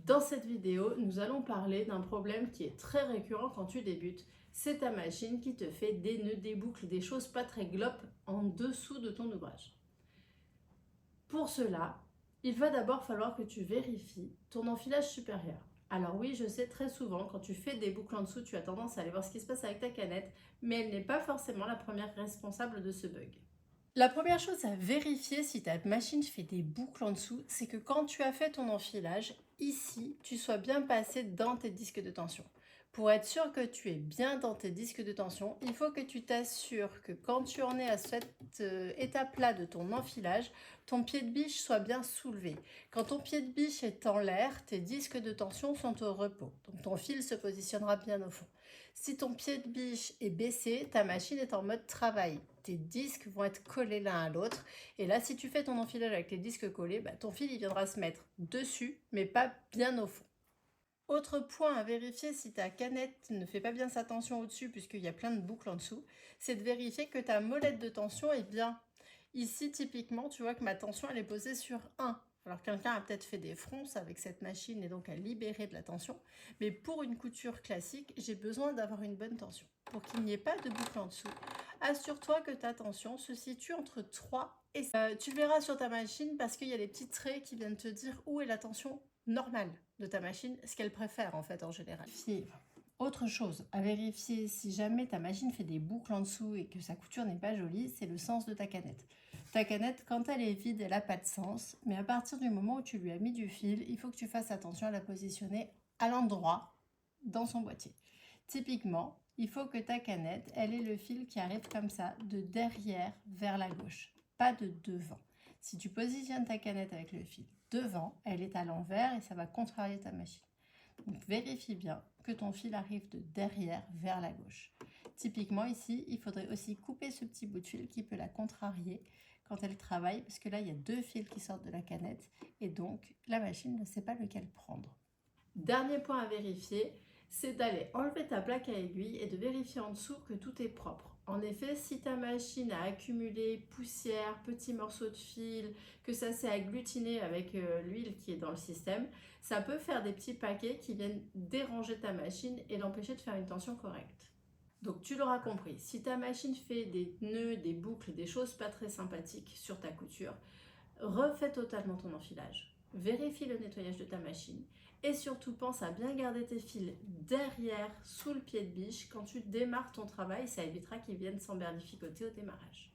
Dans cette vidéo, nous allons parler d'un problème qui est très récurrent quand tu débutes. C'est ta machine qui te fait des nœuds, des boucles, des choses pas très glop en dessous de ton ouvrage. Pour cela, il va d'abord falloir que tu vérifies ton enfilage supérieur. Alors oui, je sais, très souvent, quand tu fais des boucles en dessous, tu as tendance à aller voir ce qui se passe avec ta canette, mais elle n'est pas forcément la première responsable de ce bug. La première chose à vérifier si ta machine fait des boucles en dessous, c'est que quand tu as fait ton enfilage, ici, tu sois bien passé dans tes disques de tension. Pour être sûr que tu es bien dans tes disques de tension, il faut que tu t'assures que quand tu en es à cette étape-là de ton enfilage, ton pied de biche soit bien soulevé. Quand ton pied de biche est en l'air, tes disques de tension sont au repos. Donc ton fil se positionnera bien au fond. Si ton pied de biche est baissé, ta machine est en mode travail. Tes disques vont être collés l'un à l'autre. Et là, si tu fais ton enfilage avec les disques collés, ton fil il viendra se mettre dessus, mais pas bien au fond. Autre point à vérifier si ta canette ne fait pas bien sa tension au-dessus, puisqu'il y a plein de boucles en dessous, c'est de vérifier que ta molette de tension est bien. Ici, typiquement, tu vois que ma tension, elle est posée sur 1. Alors, quelqu'un a peut-être fait des fronces avec cette machine et donc a libéré de la tension. Mais pour une couture classique, j'ai besoin d'avoir une bonne tension. Pour qu'il n'y ait pas de boucle en dessous, assure-toi que ta tension se situe entre 3 et 5. Tu verras sur ta machine parce qu'il y a des petits traits qui viennent te dire où est la tension normale de ta machine, ce qu'elle préfère en fait en général. Autre chose à vérifier si jamais ta machine fait des boucles en dessous et que sa couture n'est pas jolie, c'est le sens de ta canette. Ta canette, quand elle est vide, elle n'a pas de sens, mais à partir du moment où tu lui as mis du fil, il faut que tu fasses attention à la positionner à l'endroit dans son boîtier. Typiquement, il faut que ta canette, elle ait le fil qui arrive comme ça, de derrière vers la gauche, pas de devant. Si tu positionnes ta canette avec le fil devant, elle est à l'envers et ça va contrarier ta machine. Donc vérifie bien que ton fil arrive de derrière vers la gauche. Typiquement ici, il faudrait aussi couper ce petit bout de fil qui peut la contrarier quand elle travaille, parce que là, il y a deux fils qui sortent de la canette et donc la machine ne sait pas lequel prendre. Dernier point à vérifier, c'est d'aller enlever ta plaque à aiguille et de vérifier en dessous que tout est propre. En effet, si ta machine a accumulé poussière, petits morceaux de fil, que ça s'est agglutiné avec l'huile qui est dans le système, ça peut faire des petits paquets qui viennent déranger ta machine et l'empêcher de faire une tension correcte. Donc tu l'auras compris, si ta machine fait des nœuds, des boucles, des choses pas très sympathiques sur ta couture, refais totalement ton enfilage. Vérifie le nettoyage de ta machine et surtout pense à bien garder tes fils derrière, sous le pied de biche. Quand tu démarres ton travail, ça évitera qu'ils viennent s'emberlificoter au démarrage.